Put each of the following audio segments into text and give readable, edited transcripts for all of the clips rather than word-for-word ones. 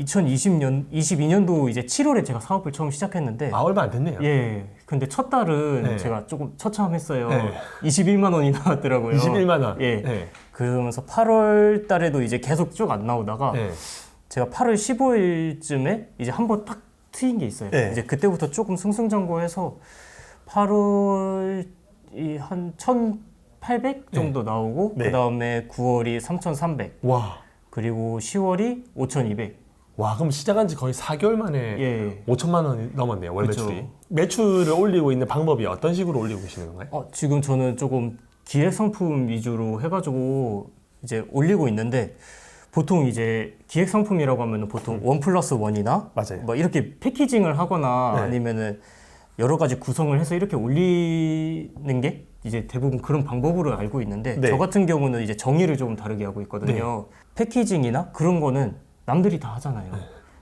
22년도 이제 7월에 제가 사업을 처음 시작했는데 얼마 안 됐네요. 예. 근데 첫 달은 네. 제가 조금 처참했어요. 네. 21만 원이 나왔더라고요. 21만 원. 예. 네. 그러면서 8월 달에도 이제 계속 쭉 안 나오다가 네. 제가 8월 15일쯤에 이제 한번 딱 트인 게 있어요. 네. 이제 그때부터 조금 승승장구해서 8월이 한 1,800 정도 나오고 네. 그 다음에 9월이 3,300 와. 그리고 10월이 5,200. 와, 그럼 시작한 지 거의 4개월 만에 예. 5천만 원이 넘었네요, 월 그쵸. 매출이. 매출을 올리고 있는 방법이 어떤 식으로 올리고 계시는 건가요? 지금 저는 조금 기획 상품 위주로 해가지고 이제 올리고 있는데 보통 이제 기획 상품이라고 하면은 보통 1+1이나 맞아요. 뭐 이렇게 패키징을 하거나 네. 아니면은 여러 가지 구성을 해서 이렇게 올리는 게 이제 대부분 그런 방법으로 알고 있는데 네. 저 같은 경우는 이제 정의를 조금 다르게 하고 있거든요. 패키징이나 그런 거는 남들이 다 하잖아요.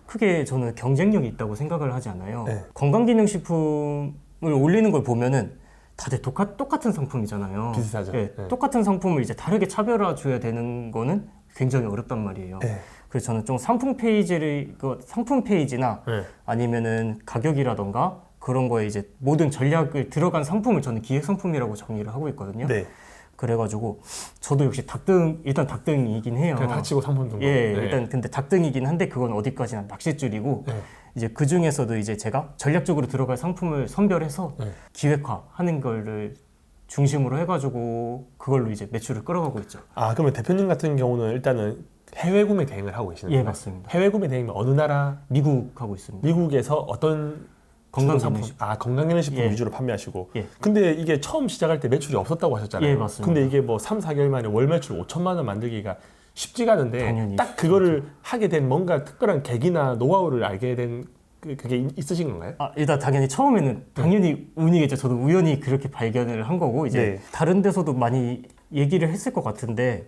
크게 저는 경쟁력이 있다고 생각을 하지 않아요. 네. 건강기능식품을 올리는 걸 보면은 다들 똑같은 상품이잖아요. 비슷하죠. 네, 네. 똑같은 상품을 이제 다르게 차별화 줘야 되는 거는 굉장히 어렵단 말이에요. 네. 그래서 저는 좀 상품 페이지나 네. 아니면은 가격이라던가 그런 거에 이제 모든 전략을 들어간 상품을 저는 기획 상품이라고 정의를 하고 있거든요. 네. 그래가지고 저도 역시 일단 닭등이긴 해요. 그냥 닥치고 상품 정도. 예, 네. 일단 근데 닭등이긴 한데 그건 어디까지나 낚싯줄이고 네. 이제 그 중에서도 이제 제가 전략적으로 들어갈 상품을 선별해서 네. 기획화하는 거를 중심으로 해가지고 그걸로 이제 매출을 끌어가고 있죠. 그러면 대표님 같은 경우는 일단은 해외 구매 대행을 하고 계시는 예, 거예요? 맞습니다. 해외 구매 대행은 어느 나라? 미국 하고 있습니다. 미국에서 어떤 건강기능식품. 건강기능식품 예. 위주로 판매하시고. 예. 근데 이게 처음 시작할 때 매출이 없었다고 하셨잖아요. 예, 맞습니다. 근데 이게 뭐 3, 4개월 만에 월 매출 5천만 원 만들기가 쉽지가 않은데 당연히 딱 그거를 하게 된 뭔가 특별한 계기나 노하우를 알게 된 그게 있으신 건가요? 일단 당연히 처음에는 당연히 운이겠죠. 저도 우연히 그렇게 발견을 한 거고 이제 네. 다른 데서도 많이 얘기를 했을 것 같은데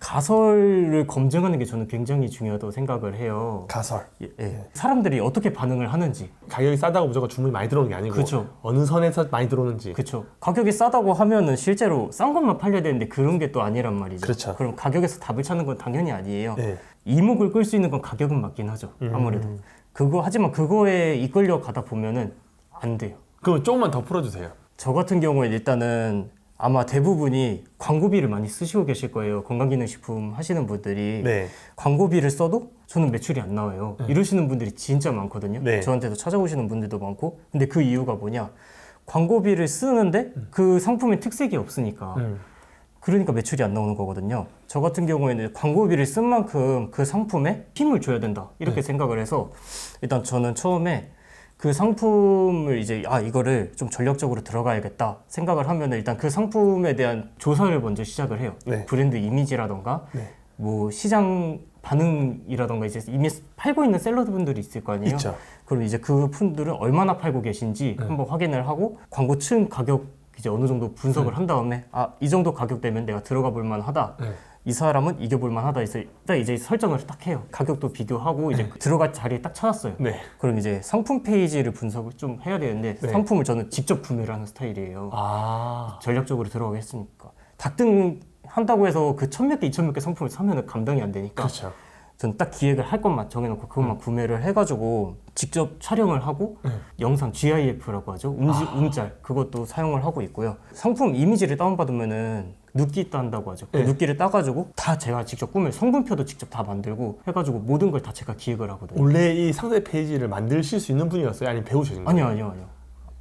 가설을 검증하는 게 저는 굉장히 중요하다고 생각을 해요. 가설. 예. 사람들이 어떻게 반응을 하는지. 가격이 싸다고 무조건 주문이 많이 들어오는 게 아니고 그쵸. 어느 선에서 많이 들어오는지. 그렇죠. 가격이 싸다고 하면은 실제로 싼 것만 팔려야 되는데 그런 게 또 아니란 말이죠. 그렇죠. 그럼 가격에서 답을 찾는 건 당연히 아니에요. 네. 이목을 끌 수 있는 건 가격은 맞긴 하죠. 아무래도. 하지만 그거에 이끌려 가다 보면은 안 돼요. 그럼 조금만 더 풀어주세요. 저 같은 경우에 일단은 아마 대부분이 광고비를 많이 쓰시고 계실 거예요. 건강기능식품 하시는 분들이. 네. 광고비를 써도 저는 매출이 안 나와요. 이러시는 분들이 진짜 많거든요. 네. 저한테도 찾아오시는 분들도 많고. 근데 그 이유가 뭐냐? 광고비를 쓰는데 그 상품의 특색이 없으니까. 그러니까 매출이 안 나오는 거거든요. 저 같은 경우에는 광고비를 쓴 만큼 그 상품에 힘을 줘야 된다. 이렇게 생각을 해서 일단 저는 처음에 그 상품을 이제 이거를 좀 전략적으로 들어가야겠다 생각을 하면 일단 그 상품에 대한 조사를 먼저 시작을 해요. 네. 브랜드 이미지라던가 네. 뭐 시장 반응이라던가 이제 이미 팔고 있는 셀러분들이 있을 거 아니에요. 있죠. 그럼 이제 그 분들은 얼마나 팔고 계신지 한번 확인을 하고 광고 층 가격 이제 어느 정도 분석을 한 다음에 이 정도 가격 되면 내가 들어가 볼 만하다. 이 사람은 이겨볼 만하다 해서 딱 이제 설정을 딱 해요. 가격도 비교하고 이제 들어갈 자리에 딱 찾았어요. 네. 그럼 이제 상품 페이지를 분석을 좀 해야 되는데 네. 상품을 저는 직접 구매를 하는 스타일이에요. 전략적으로 들어가게 했으니까. 닭등 한다고 해서 그 1,000몇 개, 2,000몇 개 상품을 사면은 감당이 안 되니까. 그렇죠. 저는 딱 기획을 할 것만 정해놓고 그것만 구매를 해가지고 직접 촬영을 하고 영상 GIF라고 하죠. 움짤 그것도 사용을 하고 있고요. 상품 이미지를 다운받으면은 눕기 딴다고 하죠. 그 네. 눕기를 따가지고 다 제가 직접 성분표도 직접 다 만들고 해가지고 모든 걸 다 제가 기획을 하거든요. 원래 이 상세 페이지를 만드실 수 있는 분이었어요? 아니면 배우신 거예요? 아니요.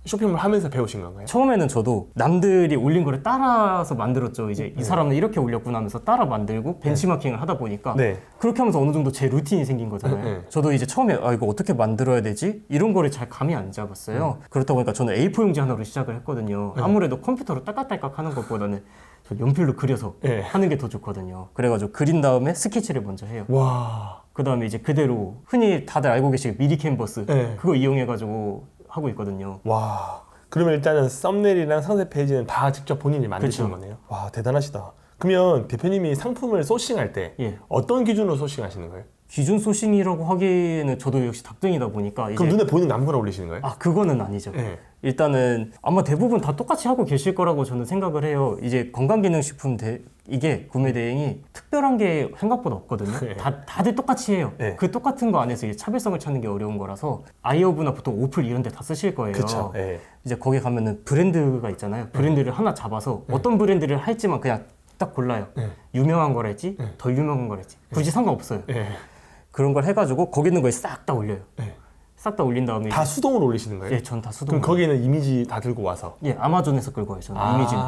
쇼핑몰 하면서 배우신 건가요? 처음에는 저도 남들이 올린 거를 따라서 만들었죠. 이제 이 사람은 이렇게 올렸구나 하면서 따라 만들고 벤치마킹을 하다 보니까 네. 그렇게 하면서 어느 정도 제 루틴이 생긴 거잖아요. 네. 저도 이제 처음에 이거 어떻게 만들어야 되지? 이런 거를 잘 감이 안 잡았어요. 그렇다 보니까 저는 A4 용지 하나로 시작을 했거든요. 아무래도 컴퓨터로 딸깍딸깍 하는 것보다는 저 연필로 그려서 네. 하는 게 더 좋거든요. 그래가지고 그린 다음에 스케치를 먼저 해요. 와. 그 다음에 이제 그대로 흔히 다들 알고 계시는 미리 캔버스 네. 그거 이용해가지고 하고 있거든요. 와. 그러면 일단은 썸네일이랑 상세 페이지는 다 직접 본인이 만드시는 그쵸. 거네요. 와, 대단하시다. 그러면 대표님이 상품을 소싱할 때 예. 어떤 기준으로 소싱하시는 거예요? 기준 소싱이라고 하기에는 저도 역시 닭등이다 보니까 그럼 눈에 보이는 남구나 올리시는 거예요? 그거는 아니죠. 네. 일단은 아마 대부분 다 똑같이 하고 계실 거라고 저는 생각을 해요. 이제 건강기능식품 이게 구매 대행이 특별한 게 생각보다 없거든요. 네. 다들 똑같이 해요. 네. 그 똑같은 거 안에서 이제 차별성을 찾는 게 어려운 거라서 아이허브나 보통 오플 이런 데 다 쓰실 거예요. 그렇죠. 네. 이제 거기 가면은 브랜드가 있잖아요. 브랜드를 하나 잡아서 어떤 브랜드를 할지만 그냥 딱 골라요. 네. 유명한 거랄지 덜 유명한 거랄지 굳이 상관없어요. 네. 그런 걸 해가지고 거기 있는 거에 싹 다 올려요. 네. 싹 다 올린 다음에 다 수동으로 올리시는 거예요? 예, 전 다 수동. 그럼 거기는 이미지 다 들고 와서? 예, 아마존에서 끌고 와요. 저는 이미지는.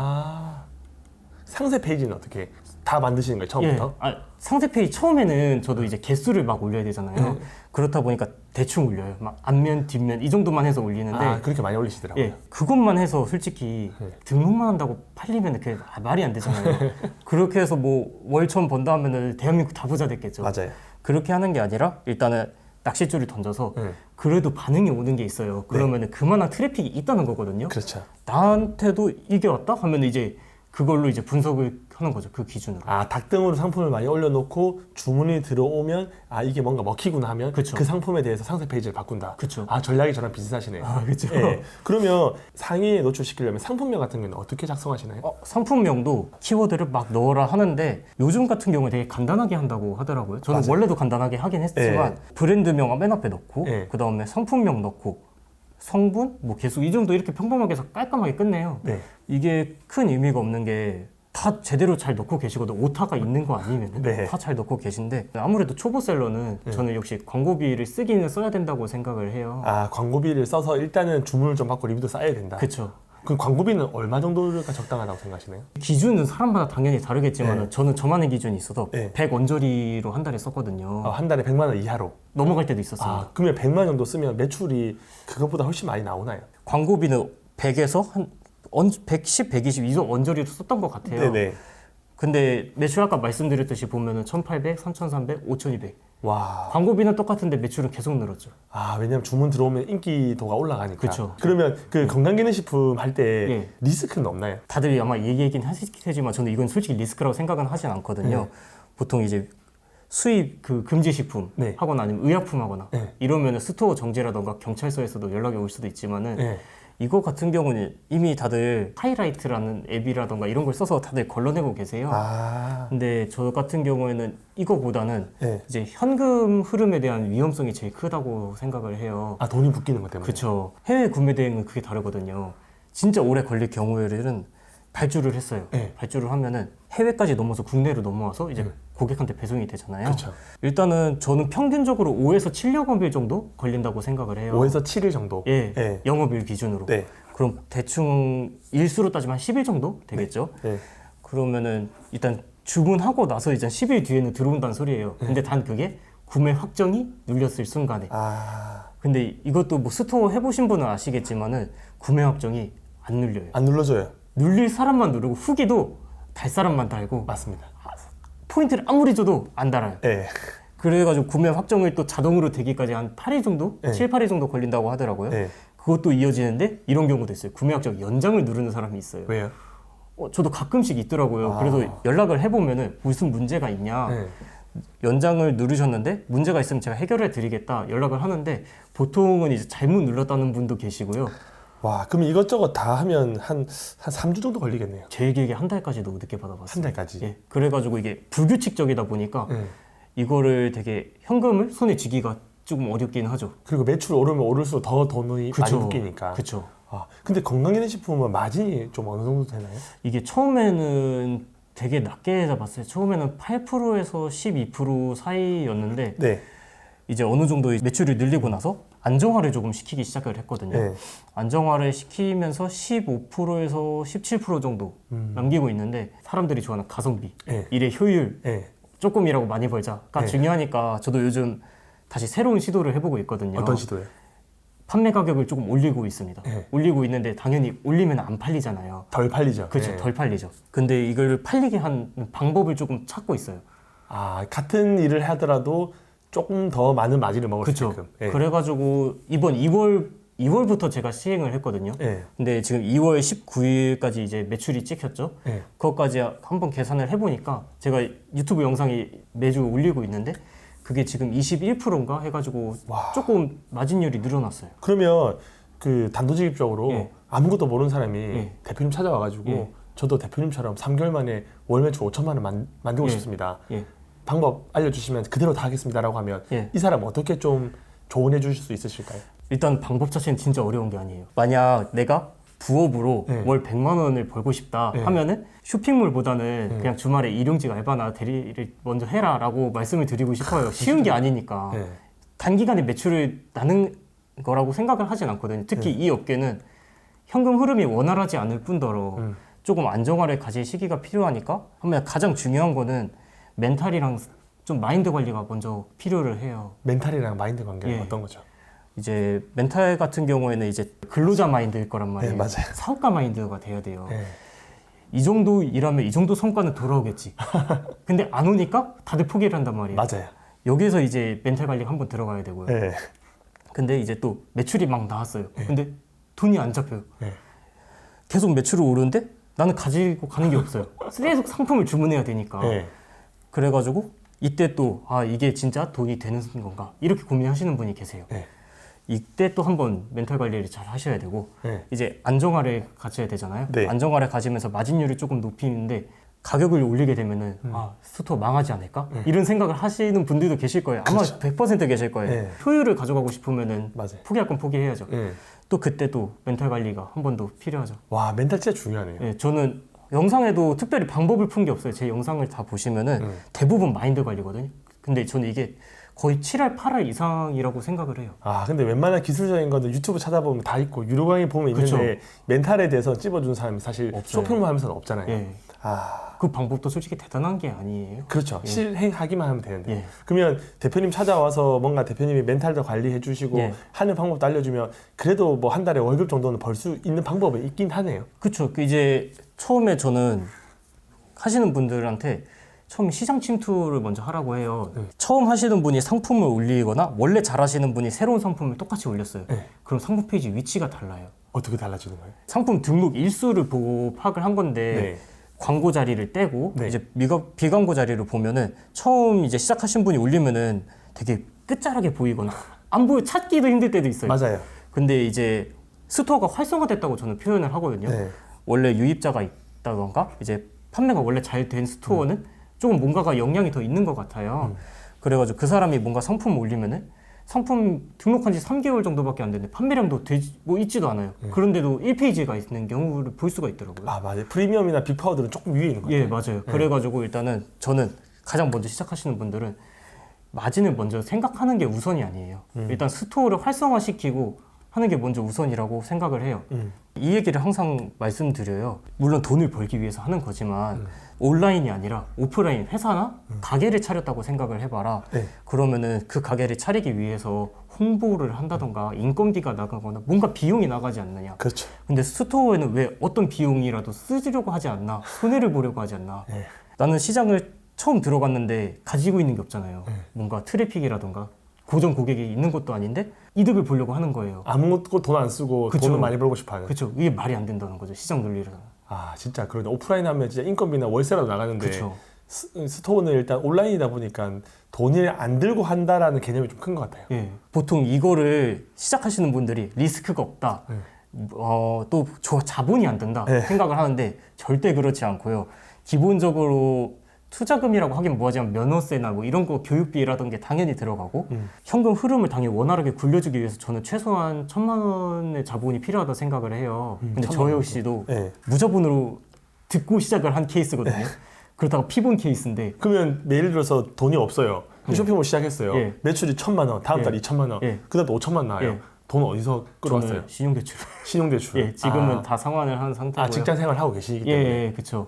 상세 페이지는 어떻게 다 만드시는 거예요? 처음부터? 예, 상세 페이지 처음에는 저도 이제 개수를 막 올려야 되잖아요. 그렇다 보니까 대충 올려요. 막 앞면, 뒷면 이 정도만 해서 올리는데 그렇게 많이 올리시더라고요. 예, 그것만 해서 솔직히 등록만 한다고 팔리면 그게 말이 안 되잖아요. 그렇게 해서 뭐 월 처음 번다 하면은 대한민국 다 부자 됐겠죠. 맞아요. 그렇게 하는 게 아니라 일단은 낚싯줄을 던져서 그래도 반응이 오는 게 있어요. 그러면은 그만한 트래픽이 있다는 거거든요. 그렇죠. 나한테도 이게 왔다 하면 이제 그걸로 이제 분석을 하는 거죠. 그 기준으로. 닭등으로 상품을 많이 올려놓고 주문이 들어오면 이게 뭔가 먹히구나 하면 그쵸. 그 상품에 대해서 상세 페이지를 바꾼다. 그쵸. 전략이 저랑 비슷하시네요. 그렇죠. 예. 그러면 상위에 노출시키려면 상품명 같은 경우는 어떻게 작성하시나요? 상품명도 키워드를 막 넣어라 하는데 요즘 같은 경우에 되게 간단하게 한다고 하더라고요. 저는 맞아요. 원래도 간단하게 하긴 했지만 브랜드명 맨 앞에 넣고 예. 그 다음에 상품명 넣고 성분, 뭐 개수 이 정도 이렇게 평범하게 해서 깔끔하게 끝내요. 네. 이게 큰 의미가 없는 게 다 제대로 잘 넣고 계시거든. 오타가 있는 거 아니면 네. 다 잘 넣고 계신데 아무래도 초보셀러는 저는 역시 광고비를 쓰기는 써야 된다고 생각을 해요. 광고비를 써서 일단은 주문을 좀 받고 리뷰도 쌓아야 된다. 그렇죠. 그럼 광고비는 얼마 정도가 적당하다고 생각하시나요? 기준은 사람마다 당연히 다르겠지만 네. 저는 저만의 기준이 있어서 네. 100 원저리로 한 달에 썼거든요. 한 달에 100만 원 이하로. 넘어갈 때도 있었어요. 그러면 100만 원 정도 쓰면 매출이 그것보다 훨씬 많이 나오나요? 광고비는 100에서 한 110, 120 이 정도 원저리로 썼던 것 같아요. 네네. 근데 매출 아까 말씀드렸듯이 보면은 1,800, 3,300, 5,200. 와. 광고비는 똑같은데 매출은 계속 늘었죠. 왜냐면 주문 들어오면 인기도가 올라가니까. 그쵸. 그러면 그 건강기능식품 할 때 예. 리스크는 없나요? 다들 아마 얘기하긴 하실 테지만 저는 이건 솔직히 리스크라고 생각은 하진 않거든요. 보통 이제 수입 금지식품 네. 하거나 아니면 의약품 하거나 네. 이러면은 스토어 정지라던가 경찰서에서도 연락이 올 수도 있지만은 네. 이거 같은 경우는 이미 다들 하이라이트라는 앱이라던가 이런 걸 써서 다들 걸러내고 계세요. 근데 저 같은 경우에는 이거보다는 네. 이제 현금 흐름에 대한 위험성이 제일 크다고 생각을 해요. 돈이 묶이는 것 때문에. 그렇죠. 해외 구매 대행은 그게 다르거든요. 진짜 오래 걸릴 경우에는 발주를 했어요. 네. 발주를 하면은 해외까지 넘어서 국내로 넘어와서 이제 고객한테 배송이 되잖아요. 그렇죠. 일단은 저는 평균적으로 5에서 7영업일 정도 걸린다고 생각을 해요. 5에서 7일 정도. 예, 네. 영업일 기준으로. 네. 그럼 대충 일수로 따지면 한 10일 정도 되겠죠? 네. 그러면은 일단 주문하고 나서 이제 10일 뒤에는 들어온다는 소리예요. 근데 단 그게 구매 확정이 눌렸을 순간에. 근데 이것도 뭐 스토어 해보신 분은 아시겠지만은 구매 확정이 안 눌려요. 안 눌러줘요. 눌릴 사람만 누르고 후기도 달 사람만 달고 맞습니다. 포인트를 아무리 줘도 안 달아요. 네. 그래가지고 구매 확정을 또 자동으로 되기까지 한 8일 정도? 네. 7, 8일 정도 걸린다고 하더라고요. 네. 그것도 이어지는데 이런 경우도 있어요. 구매 확정 연장을 누르는 사람이 있어요. 왜요? 저도 가끔씩 있더라고요. 그래서 연락을 해보면은 무슨 문제가 있냐. 네. 연장을 누르셨는데 문제가 있으면 제가 해결해 드리겠다 연락을 하는데 보통은 이제 잘못 눌렀다는 분도 계시고요. 그럼 이것저것 다 하면 한 3주 정도 걸리겠네요. 제일 길게 한 달까지도 늦게 받아봤어요. 한 달까지? 예. 그래가지고 이게 불규칙적이다 보니까 네. 이거를 되게 현금을 손에 쥐기가 조금 어렵긴 하죠. 그리고 매출 오르면 오를수록 더 돈이 많이 묶이니까. 그쵸. 근데 건강기능식품은 마진이 좀 어느 정도 되나요? 이게 처음에는 되게 낮게 잡았어요. 처음에는 8%에서 12% 사이였는데 네. 이제 어느 정도 매출이 늘리고 나서 안정화를 조금 시키기 시작을 했거든요. 네. 안정화를 시키면서 15%에서 17% 정도 남기고 있는데 사람들이 좋아하는 가성비, 네. 일의 효율, 네. 조금이라고 많이 벌자가 네. 중요하니까 저도 요즘 다시 새로운 시도를 해보고 있거든요. 어떤 시도예요? 판매 가격을 조금 올리고 있습니다. 네. 올리고 있는데 당연히 올리면 안 팔리잖아요. 덜 팔리죠. 그렇죠. 네. 덜 팔리죠. 근데 이걸 팔리게 하는 방법을 조금 찾고 있어요. 같은 일을 하더라도 조금 더 많은 마진을 먹을 수 그렇죠. 있게끔. 네. 그래가지고 이번 2월부터 제가 시행을 했거든요. 네. 근데 지금 2월 19일까지 이제 매출이 찍혔죠. 네. 그것까지 한번 계산을 해보니까 제가 유튜브 영상이 매주 올리고 있는데 그게 지금 21%인가 해가지고 와. 조금 마진율이 늘어났어요. 그러면 그 단도직입적으로 예. 아무것도 모르는 사람이 예. 대표님 찾아와가지고 예. 저도 대표님처럼 3개월 만에 월 매출 5천만 원 만들고 예. 싶습니다. 예. 방법 알려주시면 그대로 다 하겠습니다라고 하면 예. 이 사람 어떻게 좀 조언해 주실 수 있으실까요? 일단 방법 자체는 진짜 어려운 게 아니에요. 만약 내가 부업으로 네. 월 100만 원을 벌고 싶다 네. 하면은 쇼핑몰보다는 네. 그냥 주말에 일용직 알바나 대리를 먼저 해라라고 말씀을 드리고 싶어요. 쉬운 게 아니니까. 네. 단기간에 매출을 나는 거라고 생각을 하진 않거든요. 특히 이 업계는 현금 흐름이 원활하지 않을 뿐더러 조금 안정화를 가질 시기가 필요하니까 하면 가장 중요한 거는 멘탈이랑 좀 마인드 관리가 먼저 필요를 해요. 멘탈이랑 마인드 관계는 예. 어떤 거죠? 이제 멘탈 같은 경우에는 이제 근로자 마인드일 거란 말이에요. 네, 맞아요. 사업가 마인드가 돼야 돼요. 네. 이 정도 일하면 이 정도 성과는 돌아오겠지. 근데 안 오니까 다들 포기를 한단 말이에요. 맞아요. 여기서 이제 멘탈 관리가 한번 들어가야 되고요. 네. 근데 이제 또 매출이 막 나왔어요. 근데 돈이 안 잡혀요. 네. 계속 매출이 오르는데 나는 가지고 가는 게 없어요. 계속 상품을 주문해야 되니까. 네. 그래가지고 이때 또 이게 진짜 돈이 되는 건가 이렇게 고민하시는 분이 계세요. 네. 이때 또 한번 멘탈 관리를 잘 하셔야 되고 네. 이제 안정화를 가져야 되잖아요. 네. 안정화를 가지면서 마진율을 조금 높이는데 가격을 올리게 되면은 스토어 망하지 않을까? 이런 생각을 하시는 분들도 계실 거예요. 아마 그렇죠. 100% 계실 거예요. 네. 효율을 가져가고 싶으면은 맞아요. 포기할 건 포기해야죠. 네. 또 그때 또 멘탈 관리가 한 번 더 필요하죠. 와, 멘탈 진짜 중요하네요. 예, 저는 영상에도 특별히 방법을 푼 게 없어요. 제 영상을 다 보시면은 대부분 마인드 관리거든요. 근데 저는 이게 거의 7할, 8할 이상이라고 생각을 해요. 아, 근데 웬만한 기술적인 거는 유튜브 찾아보면 다 있고 유료 강의 보면 있는데 멘탈에 대해서 찝어주는 사람이 사실 없어요. 쇼핑몰 하면서는 없잖아요. 예. 아, 그 방법도 솔직히 대단한 게 아니에요. 그렇죠. 실행하기만 하면 되는데. 예. 그러면 대표님 찾아와서 뭔가 대표님이 멘탈도 관리해 주시고 예. 하는 방법도 알려주면 그래도 뭐 한 달에 월급 정도는 벌 수 있는 방법이 있긴 하네요. 그렇죠. 이제 처음에 저는 하시는 분들한테 처음 시장 침투를 먼저 하라고 해요. 처음 하시는 분이 상품을 올리거나 원래 잘 하시는 분이 새로운 상품을 똑같이 올렸어요. 네. 그럼 상품 페이지 위치가 달라요. 어떻게 달라지는 거예요? 상품 등록 일수를 보고 파악을 한 건데 네. 광고 자리를 떼고 네. 이제 비광고 자리를 보면은 처음 이제 시작하신 분이 올리면은 되게 끝자락에 보이거나 안 보여 찾기도 힘들 때도 있어요. 맞아요. 근데 이제 스토어가 활성화됐다고 저는 표현을 하거든요. 네. 원래 유입자가 있다던가 이제 판매가 원래 잘 된 스토어는 조금 뭔가가 영향이 더 있는 것 같아요. 그래가지고 그 사람이 뭔가 상품을 올리면은 상품 등록한 지 3개월 정도밖에 안 됐는데 판매량도 뭐 있지도 않아요. 그런데도 1페이지가 있는 경우를 볼 수가 있더라고요. 아, 맞아요. 프리미엄이나 빅파워들은 조금 위에 있는 것 같아요. 예, 맞아요. 그래가지고 일단은 저는 가장 먼저 시작하시는 분들은 마진을 먼저 생각하는 게 우선이 아니에요. 일단 스토어를 활성화시키고 하는 게 먼저 우선이라고 생각을 해요. 이 얘기를 항상 말씀드려요. 물론 돈을 벌기 위해서 하는 거지만 온라인이 아니라 오프라인 회사나 가게를 차렸다고 생각을 해봐라. 네. 그러면은 그 가게를 차리기 위해서 홍보를 한다던가 인건비가 나가거나 뭔가 비용이 나가지 않느냐. 그렇죠. 근데 스토어에는 왜 어떤 비용이라도 쓰려고 하지 않나, 손해를 보려고 하지 않나. 네. 나는 시장을 처음 들어갔는데 가지고 있는 게 없잖아요. 뭔가 트래픽이라던가 고정 고객이 있는 것도 아닌데 이득을 보려고 하는 거예요. 아무것도 돈 안 쓰고 그쵸. 돈을 많이 벌고 싶어 하는. 그렇죠. 이게 말이 안 된다는 거죠. 시장 논리로는. 아, 진짜 그러네. 오프라인 하면 진짜 인건비나 월세라도 나가는데 그렇죠. 스토어는 일단 온라인이다 보니까 돈을 안 들고 한다라는 개념이 좀 큰 것 같아요. 예. 보통 이거를 시작하시는 분들이 리스크가 없다. 또 자본이 안 든다 네. 생각을 하는데 절대 그렇지 않고요. 기본적으로 투자금이라고 하긴 뭐하지만 면허세나 뭐 이런 거 교육비라던 게 당연히 들어가고 현금 흐름을 당연히 원활하게 굴려주기 위해서 저는 최소한 1,000만 원의 자본이 필요하다 생각을 해요. 근데 1,000만 저 역시도 네. 무자본으로 듣고 시작을 한 케이스거든요. 그러다가 피본 케이스인데 그러면 예를 들어서 돈이 없어요. 쇼핑몰 시작했어요. 예. 매출이 1,000만 원, 다음 달 2,000만 원, 예. 그다음 5천만 원 나와요. 예. 돈 어디서 끌어왔어요? 저는 신용대출. 신용대출. 예, 지금은 다 상환을 한 상태고요. 직장 생활 하고 계시기 예, 때문에. 예, 그렇죠.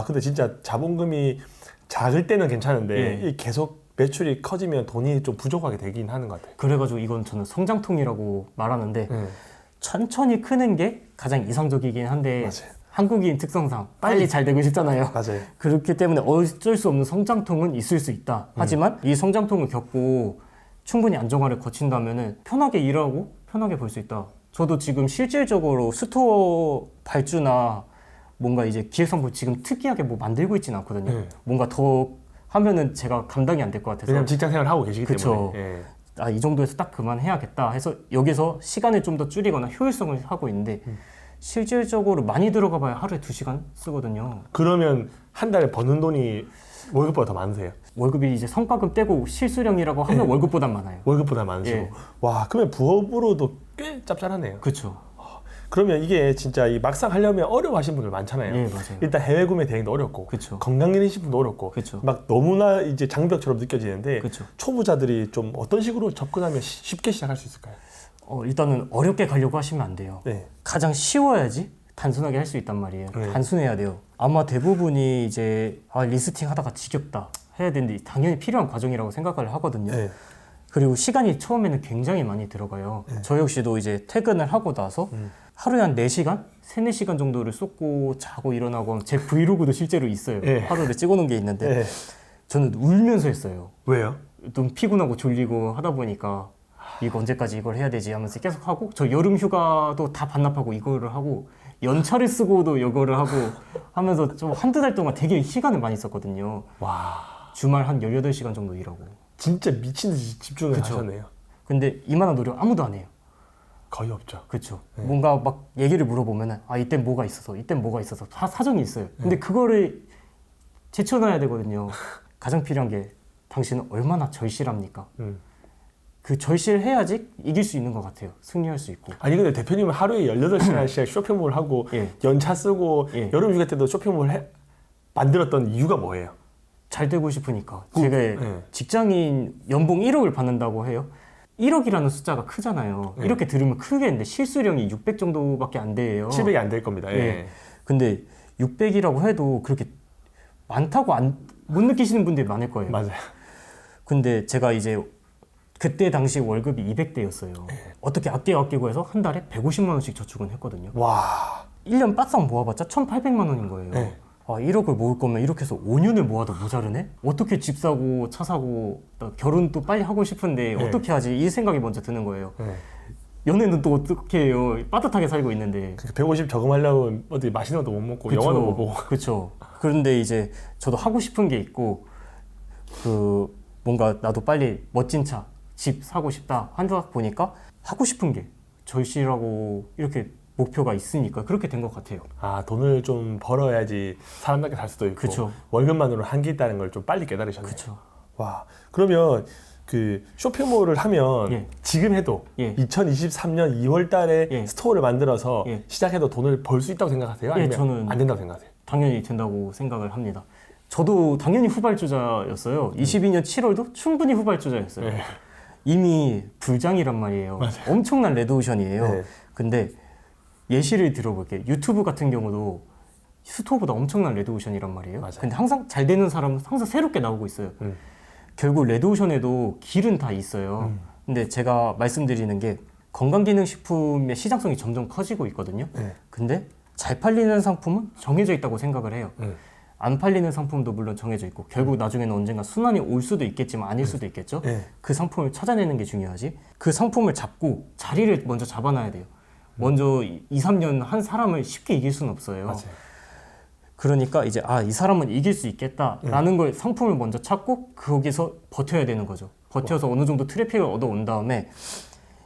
근데 진짜 자본금이 작을 때는 괜찮은데 예. 이 계속 매출이 커지면 돈이 좀 부족하게 되긴 하는 것 같아요. 그래가지고 이건 저는 성장통이라고 말하는데 네. 천천히 크는 게 가장 이상적이긴 한데 맞아요. 한국인 특성상 빨리 잘 되고 싶잖아요. 맞아요. 그렇기 때문에 어쩔 수 없는 성장통은 있을 수 있다. 하지만 이 성장통을 겪고 충분히 안정화를 거친다면은 편하게 일하고 편하게 벌 수 있다. 저도 지금 실질적으로 스토어 발주나 뭔가 이제 기획상품 지금 특이하게 뭐 만들고 있지는 않거든요. 네. 뭔가 더 하면은 제가 감당이 안 될 것 같아서 왜냐면 직장 생활을 하고 계시기 그쵸. 때문에. 예. 아, 이 정도에서 딱 그만해야겠다 해서 여기서 시간을 좀 더 줄이거나 효율성을 하고 있는데 실질적으로 많이 들어가 봐야 하루에 2시간 쓰거든요. 그러면 한 달에 버는 돈이 월급보다 더 많으세요? 월급이 이제 성과금 떼고 실수령이라고 하면 월급보단 많아요. 월급보다 많으시고. 예. 와, 그러면 부업으로도 꽤 짭짤하네요. 그렇죠. 그러면 이게 진짜 이 막상 하려면 어려워하시는 분들 많잖아요. 예, 맞아요. 일단 해외 구매 대행도 어렵고, 그쵸. 건강기능식 분도 어렵고, 그쵸. 막 너무나 이제 장벽처럼 느껴지는데 그쵸. 초보자들이 좀 어떤 식으로 접근하면 쉽게 시작할 수 있을까요? 일단은 어렵게 가려고 하시면 안 돼요. 네. 가장 쉬워야지 단순하게 할 수 있단 말이에요. 네. 단순해야 돼요. 아마 대부분이 이제 리스팅 하다가 지겹다 해야 되는데 당연히 필요한 과정이라고 생각을 하거든요. 네. 그리고 시간이 처음에는 굉장히 많이 들어가요. 저 역시도 이제 퇴근을 하고 나서 하루에 한 4시간? 3, 4시간 정도를 쏟고 자고 일어나고 제 브이로그도 실제로 있어요. 네. 하루를 찍어놓은 게 있는데 네. 저는 울면서 했어요. 왜요? 너무 피곤하고 졸리고 하다 보니까 이거 언제까지 이걸 해야 되지 하면서 계속 하고 저 여름 휴가도 다 반납하고 이거를 하고 연차를 쓰고도 이거를 하고 하면서 좀 한두 달 동안 되게 시간을 많이 썼거든요. 와, 주말 한 18시간 정도 일하고. 진짜 미친 듯이 집중을 그쵸. 하셨네요. 근데 이만한 노력 아무도 안 해요. 거의 없죠. 그렇죠. 네. 뭔가 막 얘기를 물어보면은 이땐 뭐가 있어서 이땐 뭐가 있어서 다 사정이 있어요. 근데 그거를 제쳐놔야 되거든요. 가장 필요한 게 당신은 얼마나 절실합니까? 그 절실해야지 이길 수 있는 것 같아요. 승리할 수 있고. 아니 근데 대표님은 하루에 18시간씩 쇼핑몰 하고 예. 연차 쓰고 예. 여름 휴가 때도 쇼핑몰 만들었던 이유가 뭐예요? 잘 되고 싶으니까. 제가 예. 직장인 연봉 1억을 받는다고 해요. 1억이라는 숫자가 크잖아요. 예. 이렇게 들으면 크겠는데 실수령이 600 정도밖에 안 돼요. 700이 안 될 겁니다. 예. 예. 근데 600이라고 해도 그렇게 많다고 못 느끼시는 분들이 많을 거예요. 맞아요. 근데 제가 이제 그때 당시 월급이 200대였어요. 어떻게 아끼고 해서 한 달에 150만 원씩 저축은 했거든요. 와. 1년 빠싹 모아봤자 1,800만 원인 거예요. 네. 1억을 모을 거면 이렇게 해서 5년을 모아도 모자르네? 어떻게 집 사고 차 사고 결혼도 빨리 하고 싶은데 네. 어떻게 하지? 이 생각이 먼저 드는 거예요. 네. 연애는 또 어떻게 해요? 빠듯하게 살고 있는데. 150 저금하려면 어디 맛있는 것도 못 먹고 영화도 못 보고. 그렇죠. 그런데 이제 저도 하고 싶은 게 있고 뭔가 나도 빨리 멋진 차, 집 사고 싶다 한다 보니까 하고 싶은 게 절실하고 이렇게 목표가 있으니까 그렇게 된 것 같아요. 아, 돈을 좀 벌어야지 사람답게 살 수도 있고 그쵸. 월급만으로 한계 있다는 걸 좀 빨리 깨달으셨네요. 그렇죠. 와, 그러면 그 쇼핑몰을 하면 예. 지금 해도 예. 2023년 2월 달에 예. 스토어를 만들어서 예. 시작해도 돈을 벌 수 있다고 생각하세요? 아니면 저는 안 된다고 생각하세요? 당연히 된다고 생각을 합니다. 저도 당연히 후발주자였어요. 22년 7월도 충분히 후발주자였어요. 네. 이미 불장이란 말이에요. 엄청난 레드오션이에요. 네. 근데 예시를 들어볼게요. 유튜브 같은 경우도 스토어보다 엄청난 레드오션이란 말이에요. 맞아요. 근데 항상 잘 되는 사람은 항상 새롭게 나오고 있어요. 결국 레드오션에도 길은 다 있어요. 근데 제가 말씀드리는 게 건강기능식품의 시장성이 점점 커지고 있거든요. 네. 근데 잘 팔리는 상품은 정해져 있다고 생각을 해요. 안 팔리는 상품도 물론 정해져 있고 결국 나중에는 언젠가 순환이 올 수도 있겠지만 아닐 수도 있겠죠. 네. 그 상품을 찾아내는 게 중요하지. 그 상품을 잡고 자리를 먼저 잡아놔야 돼요. 먼저 2, 3년 한 사람을 쉽게 이길 수는 없어요. 맞아요. 그러니까 이제 이 사람은 이길 수 있겠다라는 걸 상품을 먼저 찾고 거기서 버텨야 되는 거죠. 버텨서 어느 정도 트래픽을 얻어온 다음에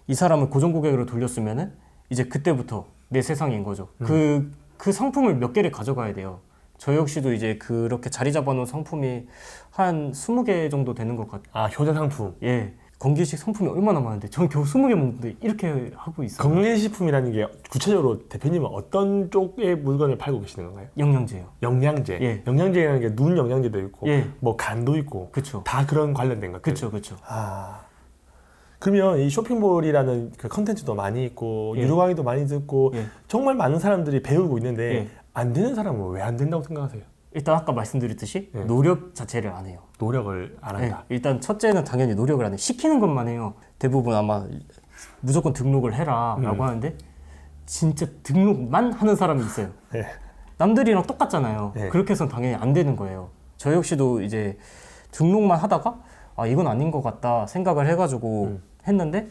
이 사람을 고정 고객으로 돌렸으면은 이제 그때부터 내 세상인 거죠. 그 상품을 몇 개를 가져가야 돼요. 저 역시도 이제 그렇게 자리 잡아놓은 상품이 한 20개 정도 되는 것 같아요. 아, 효자 상품. 예. 건기식 상품이 얼마나 많은데 저는 겨우 20개 먹는데 이렇게 하고 있어요. 건강식품이라는 게 구체적으로 대표님은 어떤 쪽의 물건을 팔고 계시는 건가요? 영양제요. 영양제. 예. 영양제라는 게 눈 영양제도 있고 예. 뭐 간도 있고 그쵸. 다 그런 관련된 것들. 그쵸. 아, 그러면 이 쇼핑몰이라는 그 컨텐츠도 많이 있고 예. 유료 강의도 많이 듣고 예. 정말 많은 사람들이 배우고 있는데 예. 안 되는 사람은 왜 안 된다고 생각하세요? 일단 아까 말씀드렸듯이 예. 노력 자체를 안 해요. 노력을 안 예. 한다. 일단 첫째는 당연히 노력을 안 해요. 시키는 것만 해요. 대부분 아마 무조건 등록을 해라 라고 하는데 진짜 등록만 하는 사람이 있어요. 예. 남들이랑 똑같잖아요. 예. 그렇게 해서는 당연히 안 되는 거예요. 저 역시도 이제 등록만 하다가 이건 아닌 것 같다 생각을 해가지고 했는데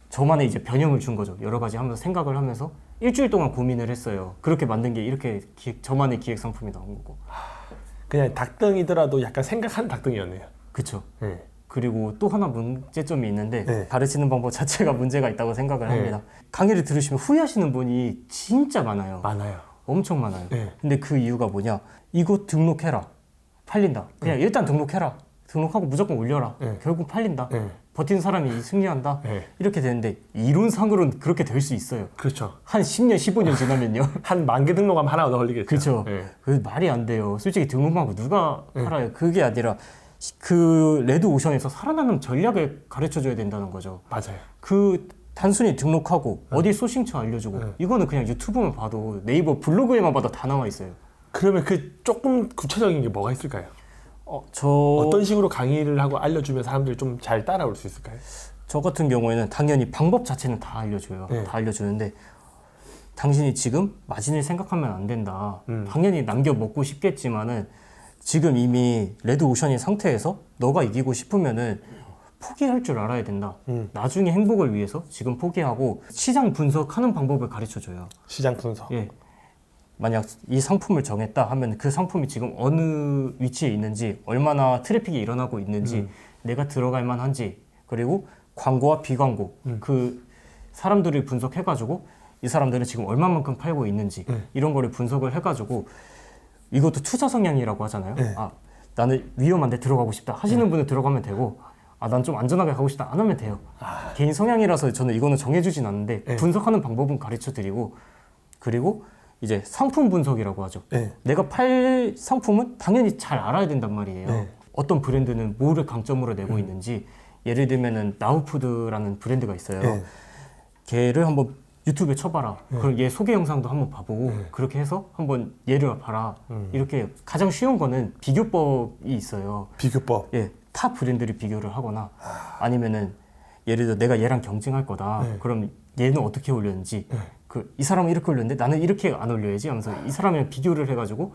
저만의 이제 변형을 준 거죠. 여러 가지 하면서 생각을 하면서 일주일 동안 고민을 했어요. 그렇게 만든 게 이렇게 저만의 기획 상품이 나온 거고. 그냥 닭등이더라도 약간 생각한 닭등이었네요. 그쵸. 네. 그리고 또 하나 문제점이 있는데 네. 가르치는 방법 자체가 문제가 있다고 생각을 네. 합니다. 강의를 들으시면 후회하시는 분이 진짜 많아요. 많아요. 엄청 많아요. 네. 근데 그 이유가 뭐냐? 이거 등록해라. 팔린다. 그냥 일단 등록해라. 등록하고 무조건 올려라. 네. 결국 팔린다. 네. 버티는 사람이 승리한다. 네. 이렇게 되는데 이론상으로는 그렇게 될 수 있어요. 그렇죠. 한 10년, 15년 지나면요. 한 10,000개 등록하면 하나 더 걸리겠죠. 그렇죠. 네. 그 말이 안 돼요. 솔직히 등록하고 누가 네. 팔아요? 그게 아니라 그 레드 오션에서 살아나는 전략을 가르쳐줘야 된다는 거죠. 맞아요. 그 단순히 등록하고 어디 소싱처 알려주고 이거는 그냥 유튜브만 봐도 네이버 블로그에만 봐도 다 나와 있어요. 그러면 그 조금 구체적인 게 뭐가 있을까요? 저 어떤 식으로 강의를 하고 알려주면 사람들이 좀 잘 따라올 수 있을까요? 같은 경우에는 당연히 방법 자체는 다 알려줘요. 네. 다 알려주는데 당신이 지금 마진을 생각하면 안 된다. 음. 당연히 남겨 먹고 싶겠지만은 지금 이미 레드 오션인 상태에서 너가 이기고 싶으면은 포기할 줄 알아야 된다. 나중에 행복을 위해서 지금 포기하고 시장 분석하는 방법을 가르쳐줘요. 시장 분석. 예. 만약 이 상품을 정했다 하면 그 상품이 지금 어느 위치에 있는지, 얼마나 트래픽이 일어나고 있는지, 내가 들어갈 만한지, 그리고 광고와 비광고, 그 사람들을 분석해가지고 이 사람들은 지금 얼마만큼 팔고 있는지 이런 거를 분석을 해가지고 이것도 투자 성향이라고 하잖아요. 네. 아, 나는 위험한데 들어가고 싶다 하시는 분은 들어가면 되고, 아, 난 좀 안전하게 가고 싶다 안 하면 돼요. 개인 성향이라서 저는 이거는 정해주진 않는데 네. 분석하는 방법은 가르쳐드리고, 그리고 이제 상품 분석이라고 하죠. 네. 내가 팔 상품은 당연히 잘 알아야 된단 말이에요. 네. 어떤 브랜드는 뭐를 강점으로 내고 있는지, 예를 들면은 나우푸드라는 브랜드가 있어요. 네. 걔를 한번 유튜브에 쳐봐라. 그럼 얘 소개 영상도 한번 봐보고 그렇게 해서 한번 얘를 봐라. 이렇게 가장 쉬운 거는 비교법이 있어요. 비교법. 예, 타 브랜드를 비교를 하거나 아니면은 예를 들어 내가 얘랑 경쟁할 거다. 그럼 얘는 어떻게 올렸는지, 이 사람은 이렇게 올렸는데 나는 이렇게 안 올려야지 하면서 이 사람이랑 비교를 해가지고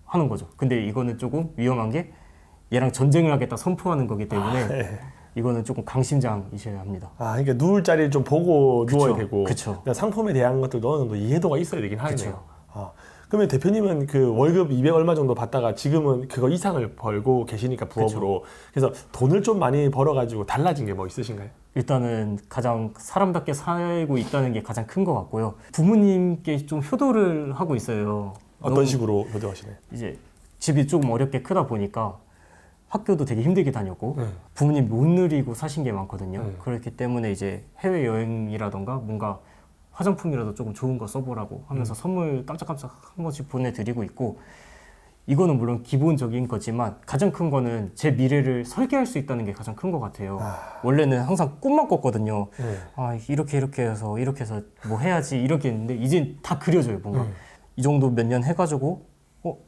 하는 거죠. 근데 이거는 조금 위험한 게 얘랑 전쟁을 하겠다 선포하는 거기 때문에 네. 이거는 조금 강심장이셔야 합니다. 아, 그러니까 누울 자리를 좀 보고 누워야 되고, 그쵸. 그러니까 상품에 대한 것들도 어느 정도 이해도가 있어야 되긴 하네요. 그쵸. 아, 그러면 대표님은 그 월급 200 얼마 정도 받다가 지금은 그거 이상을 벌고 계시니까 부업으로, 그래서 돈을 좀 많이 벌어가지고 달라진 게 뭐 있으신가요? 일단은 가장 사람답게 살고 있다는 게 가장 큰 것 같고요. 부모님께 좀 효도를 하고 있어요. 어떤 너무 식으로 효도하시나요? 이제 집이 조금 어렵게 크다 보니까 학교도 되게 힘들게 다녔고 네. 부모님 못 누리고 사신 게 많거든요. 네. 그렇기 때문에 이제 해외 여행이라던가 뭔가 화장품이라도 조금 좋은 거 써보라고 하면서 선물 깜짝깜짝 한 번씩 보내드리고 있고, 이거는 물론 기본적인 거지만 가장 큰 거는 제 미래를 설계할 수 있다는 게 가장 큰 것 같아요. 원래는 항상 꿈만 꿨거든요. 네. 아, 이렇게 해서 뭐 해야지 이렇게 했는데 이제 다 그려져요. 뭔가 이 정도 몇 년 해가지고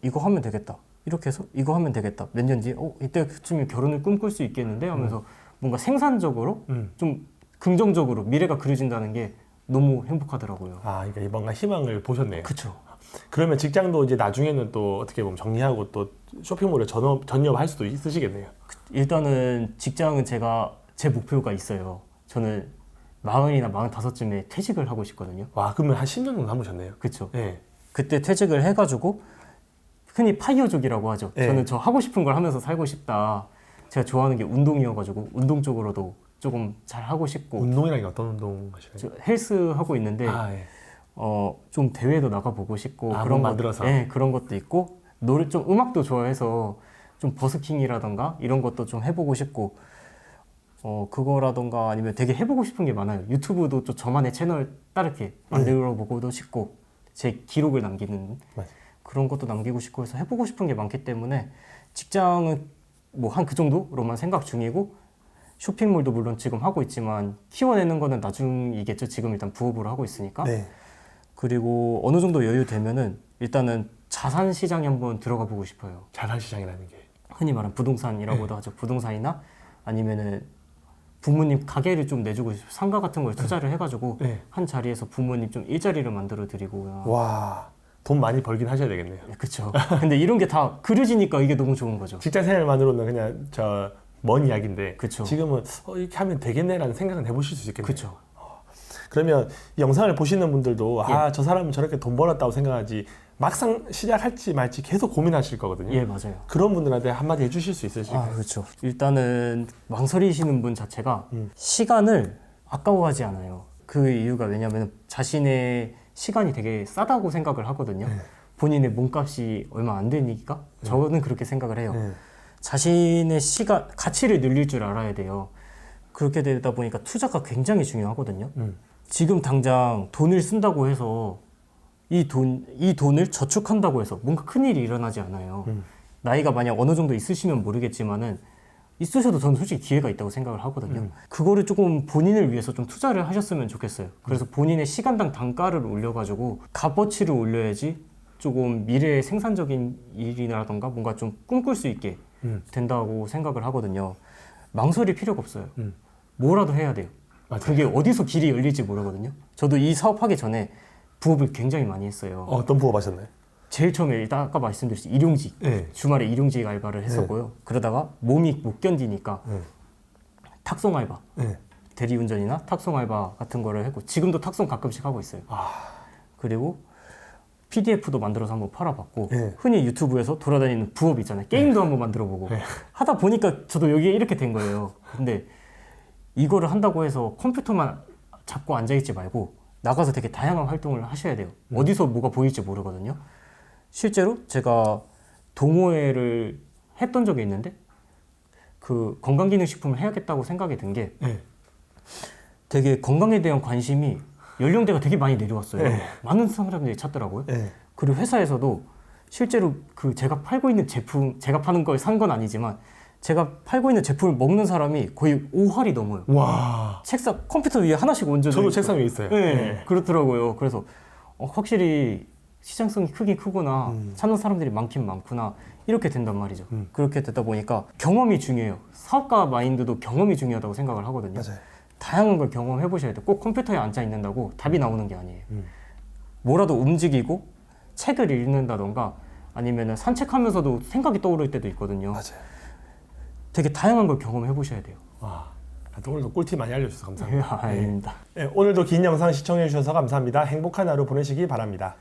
이거 하면 되겠다. 이렇게 해서 이거 하면 되겠다. 몇 년 뒤에 이때쯤에 결혼을 꿈꿀 수 있겠는데 하면서 뭔가 생산적으로 좀 긍정적으로 미래가 그려진다는 게 너무 행복하더라고요. 아, 그러니까 뭔가 희망을 보셨네요. 그쵸. 그러면 직장도 이제 나중에는 또 어떻게 보면 정리하고 또 쇼핑몰에 전업할 수도 있으시겠네요. 일단은 직장은 제가 제 목표가 있어요. 저는 40이나 45쯤에 퇴직을 하고 싶거든요. 와, 그러면 한 10년 정도 남으셨네요. 그쵸. 네. 그때 퇴직을 해가지고 흔히 파이어족이라고 하죠. 네. 저는 저 하고 싶은 걸 하면서 살고 싶다. 제가 좋아하는 게 운동이어가지고 운동 쪽으로도 조금 잘 하고 싶고, 운동이랑 어떤 운동 하시나요? 저 헬스 하고 있는데 아, 예. 좀 대회도 나가보고 싶고 아, 그런 몸 만들어서? 네, 그런 것도 있고, 노래 좀 음악도 좋아해서 좀 버스킹이라던가 이런 것도 좀 해보고 싶고, 그거라던가 아니면 되게 해보고 싶은 게 많아요. 유튜브도 좀 저만의 채널 따르게 만들어 보고도 싶고, 제 기록을 남기는 맞아요. 그런 것도 남기고 싶고 해서 해보고 싶은 게 많기 때문에 직장은 뭐 한 그 정도로만 생각 중이고, 쇼핑몰도 물론 지금 하고 있지만 키워내는 거는 나중이겠죠. 지금 일단 부업으로 하고 있으니까. 네. 그리고 어느 정도 여유 되면은 일단은 자산 시장에 한번 들어가 보고 싶어요. 자산시장이라는 게. 흔히 말하는 부동산이라고도 하죠. 부동산이나 아니면은 부모님 가게를 좀 내주고 싶어요. 상가 같은 걸 투자를 해가지고 네. 한 자리에서 부모님 좀 일자리를 만들어 드리고요. 와, 돈 많이 벌긴 하셔야 되겠네요. 그렇죠. 근데 이런 게 다 그려지니까 이게 너무 좋은 거죠. 직장 생활만으로는 그냥 먼 이야기인데, 그쵸. 지금은 이렇게 하면 되겠네라는 생각은 해보실 수 있겠네요. 그렇죠. 그러면 이 영상을 보시는 분들도 예. 아, 저 사람은 저렇게 돈 벌었다고 생각하지 막상 시작할지 말지 계속 고민하실 거거든요. 예, 맞아요. 그런 분들한테 한마디 해주실 수 있으실까요? 그렇죠. 일단은 망설이시는 분 자체가 시간을 아까워하지 않아요. 그 이유가 왜냐하면 자신의 시간이 되게 싸다고 생각을 하거든요. 본인의 몸값이 얼마 안 되니까 저는 그렇게 생각을 해요. 자신의 시간, 가치를 늘릴 줄 알아야 돼요. 그렇게 되다 보니까 투자가 굉장히 중요하거든요. 지금 당장 돈을 쓴다고 해서 이 돈을 저축한다고 해서 뭔가 큰일이 일어나지 않아요. 나이가 만약 어느 정도 있으시면 모르겠지만은 있으셔도 저는 솔직히 기회가 있다고 생각을 하거든요. 그거를 조금 본인을 위해서 좀 투자를 하셨으면 좋겠어요. 그래서 본인의 시간당 단가를 올려가지고 값어치를 올려야지 조금 미래의 생산적인 일이라던가 뭔가 좀 꿈꿀 수 있게 된다고 생각을 하거든요. 망설일 필요가 없어요. 뭐라도 해야 돼요. 맞아요. 그게 어디서 길이 열릴지 모르거든요. 저도 이 사업하기 전에 부업을 굉장히 많이 했어요. 어떤 부업 하셨나요? 제일 처음에 일단 아까 말씀드렸듯이 일용직, 네. 주말에 일용직 알바를 했었고요. 그러다가 몸이 못 견디니까 탁송 알바, 대리운전이나 탁송 알바 같은 거를 했고 지금도 탁송 가끔씩 하고 있어요. 그리고 PDF도 만들어서 한번 팔아봤고 흔히 유튜브에서 돌아다니는 부업 있잖아요. 게임도 한번 만들어보고 하다 보니까 저도 여기에 이렇게 된 거예요. 근데 이거를 한다고 해서 컴퓨터만 잡고 앉아있지 말고 나가서 되게 다양한 활동을 하셔야 돼요. 어디서 뭐가 보일지 모르거든요. 실제로 제가 동호회를 했던 적이 있는데 그 건강기능식품을 해야겠다고 생각이 든 게 되게 건강에 대한 관심이 연령대가 되게 많이 내려왔어요. 많은 사람들이 찾더라고요. 그리고 회사에서도 실제로 그 제가 팔고 있는 제품, 제가 파는 걸 산 건 아니지만 제가 팔고 있는 제품을 먹는 사람이 거의 5할이 넘어요. 와. 책상, 컴퓨터 위에 하나씩 얹어져 저도 있고. 책상 위에 있어요. 네, 그렇더라고요. 그래서 확실히 시장성이 크긴 크구나, 찾는 사람들이 많긴 많구나, 이렇게 된단 말이죠. 그렇게 되다 보니까 경험이 중요해요. 사업가 마인드도 경험이 중요하다고 생각을 하거든요. 맞아요. 다양한 걸 경험해 보셔야 돼요. 꼭 컴퓨터에 앉아 있는다고 답이 나오는 게 아니에요. 뭐라도 움직이고 책을 읽는다던가 아니면 산책하면서도 생각이 떠오를 때도 있거든요. 맞아요. 되게 다양한 걸 경험해 보셔야 돼요. 와. 오늘도 꿀팁 많이 알려주셔서 감사합니다. 아닙니다. 오늘도 긴 영상 시청해 주셔서 감사합니다. 행복한 하루 보내시기 바랍니다.